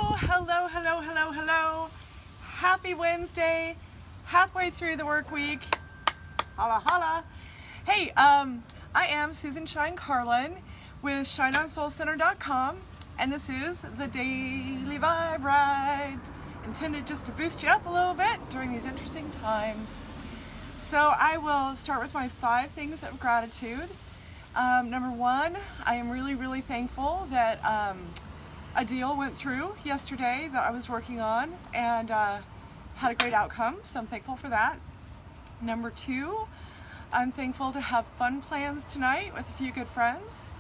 Hello, hello, hello, hello. Happy Wednesday, halfway through the work week. Holla, holla. Hey, I am Susan Shine Carlin with ShineOnSoulCenter.com, and this is the Daily Vibe Ride, intended just to boost you up a little bit during these interesting times. So I will start with my 5 things of gratitude. Number 1, I am really thankful that a deal went through yesterday that I was working on and had a great outcome, so I'm thankful for that. Number 2, I'm thankful to have fun plans tonight with a few good friends.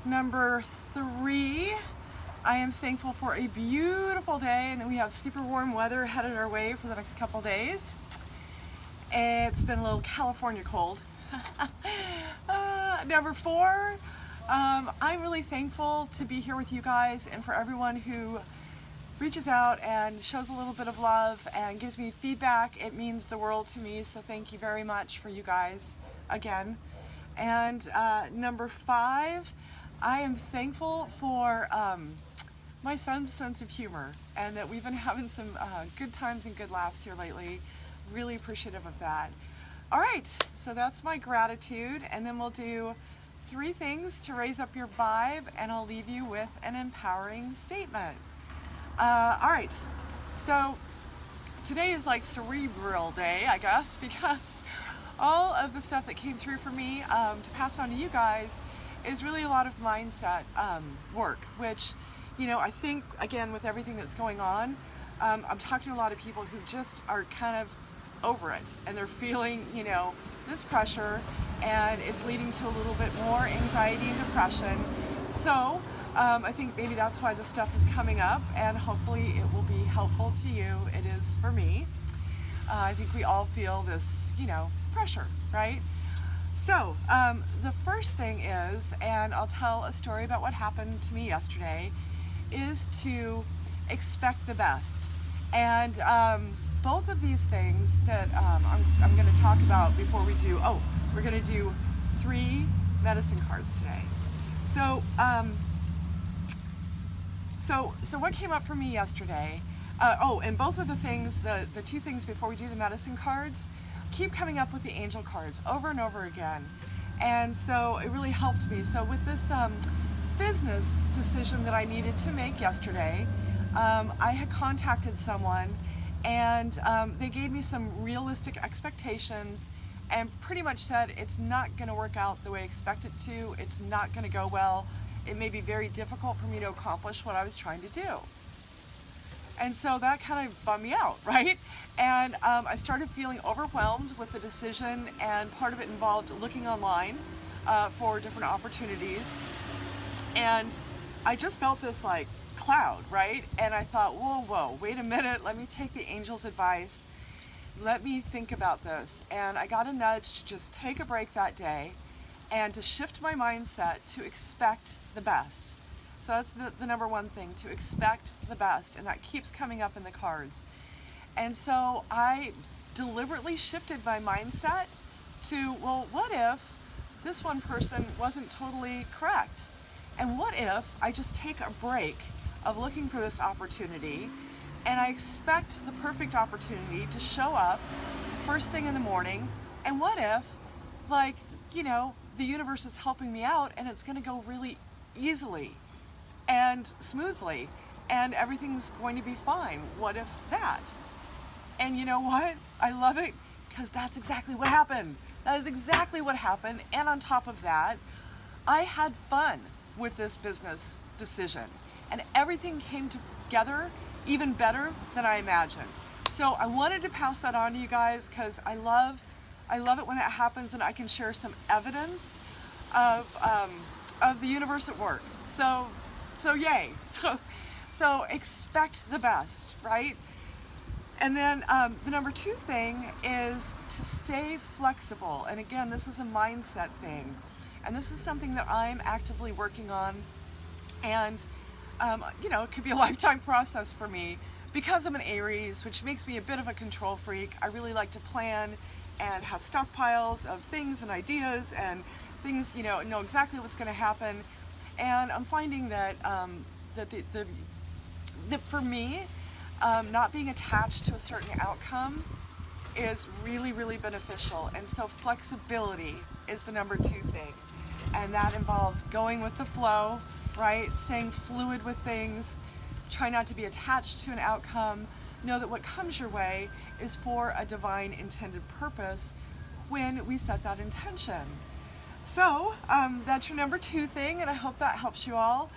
Number 3, I am thankful for a beautiful day and that we have super warm weather headed our way for the next couple days. It's been a little California cold. Number 4, I'm really thankful to be here with you guys and for everyone who reaches out and shows a little bit of love and gives me feedback. It means the world to me, so thank you very much for you guys again. And number 5, I am thankful for my son's sense of humor and that we've been having some good times and good laughs here lately. Really appreciative of that. All right, so that's my gratitude, and then we'll do 3 things to raise up your vibe, and I'll leave you with an empowering statement. All right, so today is like cerebral day, I guess, because all of the stuff that came through for me to pass on to you guys is really a lot of mindset work, which, you know, I think, again, with everything that's going on, I'm talking to a lot of people who just are kind of over it, and they're feeling, you know, this pressure, and it's leading to a little bit more anxiety and depression. So I think maybe that's why this stuff is coming up, and hopefully it will be helpful to you. It is for me. I think we all feel this, you know, pressure, right? So the first thing is, and I'll tell a story about what happened to me yesterday, is to expect the best. And both of these things that I'm going to talk about before we do, we're going to do 3 medicine cards today. So, so what came up for me yesterday, and both of the things, the 2 things before we do the medicine cards, keep coming up with the angel cards over and over again. And so it really helped me. So with this business decision that I needed to make yesterday, I had contacted someone, and they gave me some realistic expectations and pretty much said it's not going to work out the way I expect it to. It's not going to go well. It may be very difficult for me to accomplish what I was trying to do. And so that kind of bummed me out, right? And I started feeling overwhelmed with the decision, and part of it involved looking online for different opportunities. And I just felt this like cloud, right? And I thought, whoa, wait a minute, let me take the angel's advice. Let me think about this. And I got a nudge to just take a break that day and to shift my mindset to expect the best. So that's the number 1 thing, to expect the best, and that keeps coming up in the cards. And so I deliberately shifted my mindset to, well, what if this one person wasn't totally correct? And what if I just take a break of looking for this opportunity, and I expect the perfect opportunity to show up first thing in the morning? And what if, like, you know, the universe is helping me out and it's going to go really easily and smoothly and everything's going to be fine? What if that? And you know what? I love it, because that's exactly what happened. That is exactly what happened. And on top of that, I had fun with this business decision, and everything came together even better than I imagined. So I wanted to pass that on to you guys, because I love it when it happens and I can share some evidence of the universe at work. So yay. So expect the best, right? And then the number 2 thing is to stay flexible. And again, this is a mindset thing. And this is something that I'm actively working on. And, you know, it could be a lifetime process for me because I'm an Aries, which makes me a bit of a control freak. I really like to plan and have stockpiles of things and ideas and things, you know exactly what's going to happen. And I'm finding that that for me, not being attached to a certain outcome is really, really beneficial. And so flexibility is the number 2 thing. And that involves going with the flow, right? Staying fluid with things, try not to be attached to an outcome. Know that what comes your way is for a divine intended purpose when we set that intention. So that's your number 2 thing, and I hope that helps you all.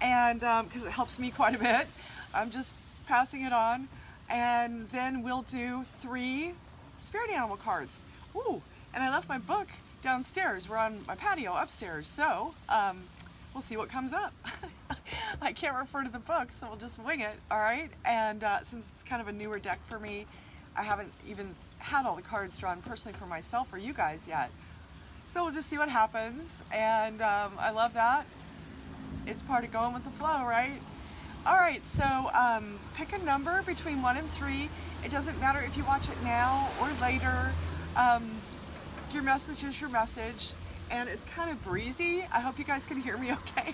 And because it helps me quite a bit, I'm just passing it on. And then we'll do 3 spirit animal cards. Ooh, and I left my book downstairs. We're on my patio upstairs, so we'll see what comes up. I can't refer to the book, so we'll just wing it, all right? And since it's kind of a newer deck for me, I haven't even had all the cards drawn personally for myself or you guys yet. So we'll just see what happens, and I love that. It's part of going with the flow, right? All right, so pick a number between 1 and 3. It doesn't matter if you watch it now or later. Your message is your message, and it's kind of breezy. I hope you guys can hear me okay.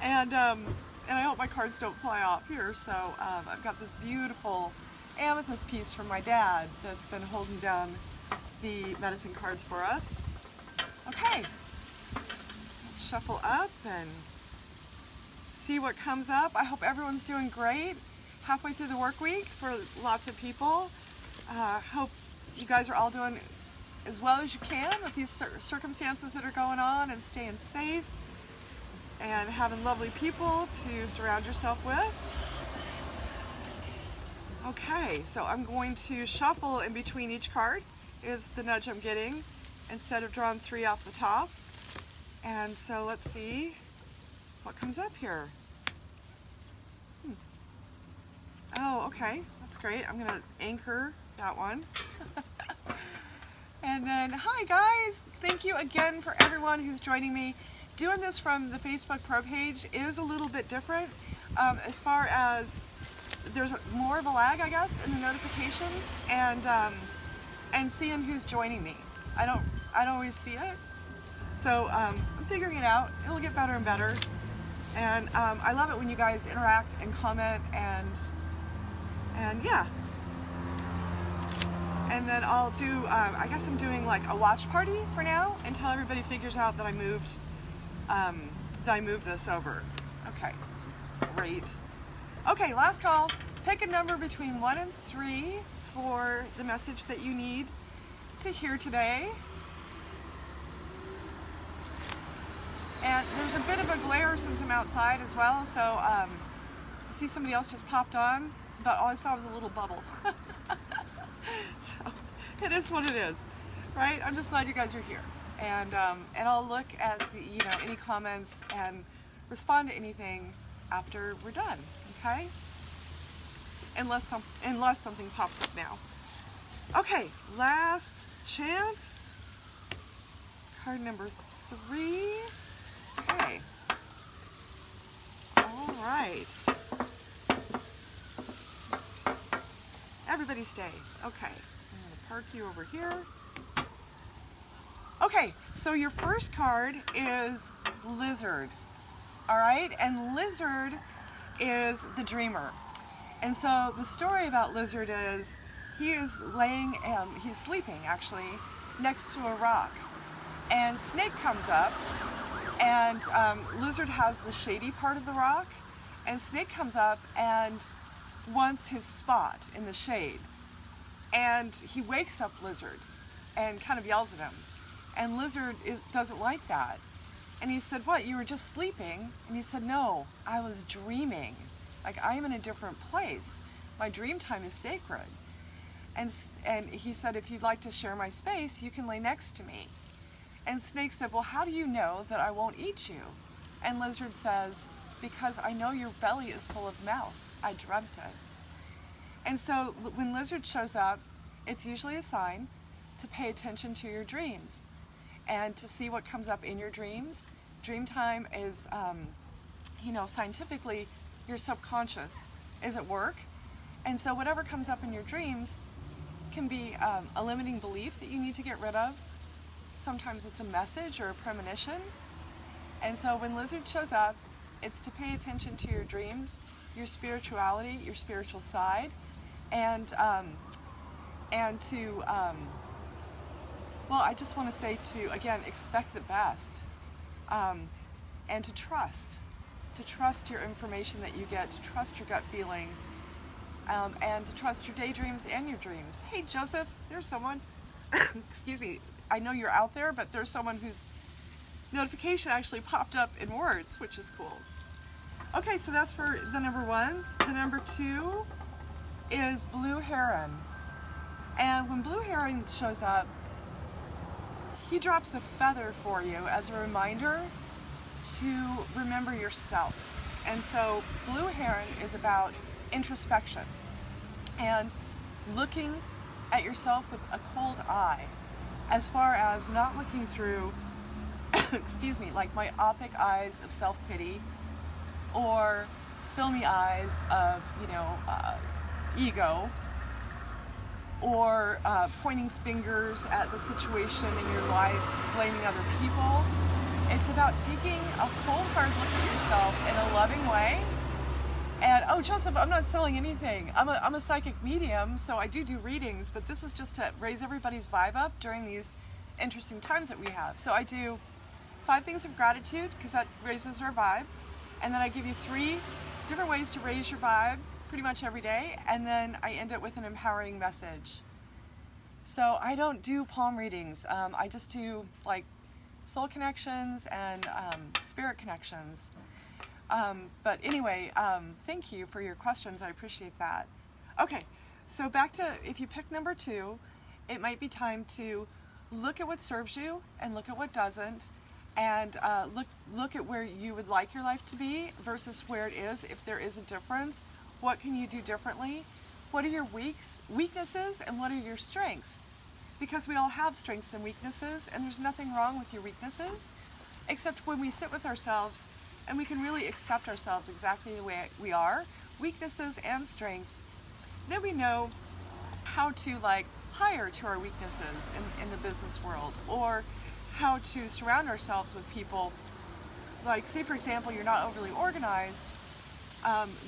And I hope my cards don't fly off here. So I've got this beautiful amethyst piece from my dad that's been holding down the medicine cards for us. Okay, let's shuffle up and see what comes up. I hope everyone's doing great halfway through the work week for lots of people. Hope you guys are all doing as well as you can with these circumstances that are going on, and staying safe and having lovely people to surround yourself with. Okay, so I'm going to shuffle in between each card is the nudge I'm getting, instead of drawing 3 off the top. And so let's see what comes up here. Oh, okay, that's great. I'm gonna anchor that one. And then, hi guys, thank you again for everyone who's joining me. Doing this from the Facebook Pro page is a little bit different, as far as there's more of a lag, I guess, in the notifications, and seeing who's joining me. I don't always see it, so I'm figuring it out. It'll get better and better, and I love it when you guys interact and comment, and yeah. And then I'll do, I guess I'm doing like a watch party for now until everybody figures out that I moved this over. Okay, this is great. Okay, last call. Pick a number between 1 and 3 for the message that you need to hear today. And there's a bit of a glare since I'm outside as well, so I see somebody else just popped on, but all I saw was a little bubble. So it is what it is, right? I'm just glad you guys are here, and I'll look at the, any comments and respond to anything after we're done. Okay? Unless something pops up now. Okay, last chance. Card number 3. Okay. All right. Everybody stay. Okay. I'm going to park you over here. Okay, so your first card is Lizard. All right? And Lizard is the dreamer. And so the story about Lizard is he is he's sleeping actually next to a rock. And Snake comes up, and Lizard has the shady part of the rock, and Snake comes up and wants his spot in the shade. And he wakes up Lizard and kind of yells at him. And Lizard doesn't like that. And he said, "What, you were just sleeping?" And he said, "No, I was dreaming. Like, I am in a different place. My dream time is sacred." And he said, "If you'd like to share my space, you can lay next to me." And Snake said, "Well, how do you know that I won't eat you?" And Lizard says, "Because I know your belly is full of mouse. I dreamt it." And so when Lizard shows up, it's usually a sign to pay attention to your dreams and to see what comes up in your dreams. Dream time is, scientifically, your subconscious is at work. And so whatever comes up in your dreams can be a limiting belief that you need to get rid of. Sometimes it's a message or a premonition. And so when Lizard shows up, It's to pay attention to your dreams, your spirituality, your spiritual side, and to well, I just want to say to, again, expect the best, and to trust your information that you get, to trust your gut feeling, and to trust your daydreams and your dreams. Hey, Joseph, there's someone. Excuse me. I know you're out there, but there's someone whose notification actually popped up in words, which is cool. Okay, so that's for the number ones. The number two is Blue Heron. And when Blue Heron shows up, he drops a feather for you as a reminder to remember yourself. And so Blue Heron is about introspection and looking at yourself with a cold eye, as far as not looking through excuse me, like myopic eyes of self-pity or filmy eyes of, ego, or pointing fingers at the situation in your life, blaming other people. It's about taking a cold, hard look at yourself in a loving way. And, oh, Joseph, I'm not selling anything. I'm a psychic medium, so I do readings, but this is just to raise everybody's vibe up during these interesting times that we have. So I do 5 things of gratitude, because that raises our vibe. And then I give you 3 different ways to raise your vibe pretty much every day. And then I end it with an empowering message. So I don't do palm readings. I just do like soul connections and spirit connections. But anyway, thank you for your questions. I appreciate that. Okay, so back to, if you pick number 2, it might be time to look at what serves you and look at what doesn't, and look at where you would like your life to be versus where it is. If there is a difference, what can you do differently? What are your weaknesses and what are your strengths? Because we all have strengths and weaknesses, and there's nothing wrong with your weaknesses, except when we sit with ourselves and we can really accept ourselves exactly the way we are, weaknesses and strengths, then we know how to hire to our weaknesses in the business world, or how to surround ourselves with people. Like, say for example, you're not overly organized,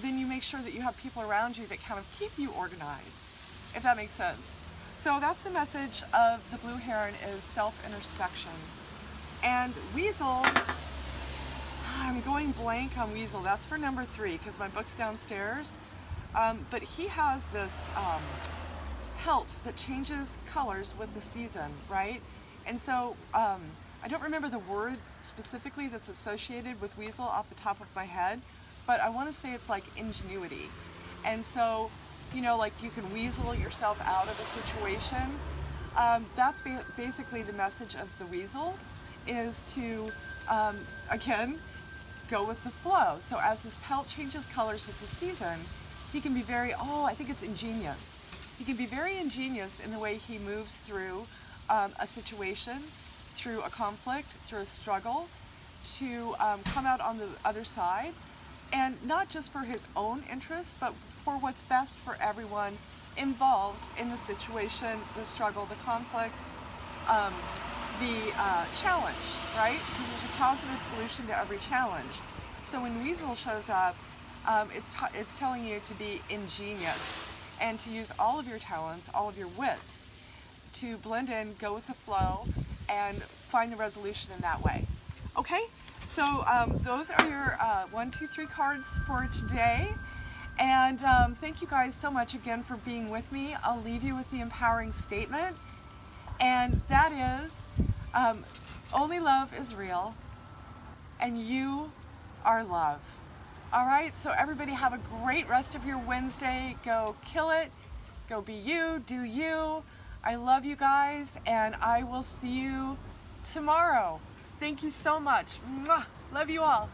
then you make sure that you have people around you that kind of keep you organized, if that makes sense. So that's the message of the Blue Heron, is self-introspection. And Weasel, I'm going blank on Weasel. That's for number 3, because my book's downstairs. But he has this pelt that changes colors with the season, right? And so I don't remember the word specifically that's associated with Weasel off the top of my head, but I want to say it's like ingenuity. And so, like you can weasel yourself out of a situation. That's basically the message of the Weasel, is to, again, go with the flow. So as his pelt changes colors with the season, he can be very, I think it's ingenious. He can be very ingenious in the way he moves through a situation, through a conflict, through a struggle, to come out on the other side, and not just for his own interests, but for what's best for everyone involved in the situation, the struggle, the conflict, the challenge, right? Because there's a positive solution to every challenge. So when Weasel shows up, it's telling you to be ingenious and to use all of your talents, all of your wits, to blend in, go with the flow, and find the resolution in that way. Okay, so those are your 1, 2, 3 cards for today. And thank you guys so much again for being with me. I'll leave you with the empowering statement, and that is, only love is real, and you are love. All right, so everybody have a great rest of your Wednesday. Go kill it. Go be you. Do you. I love you guys, and I will see you tomorrow. Thank you so much. Mwah. Love you all.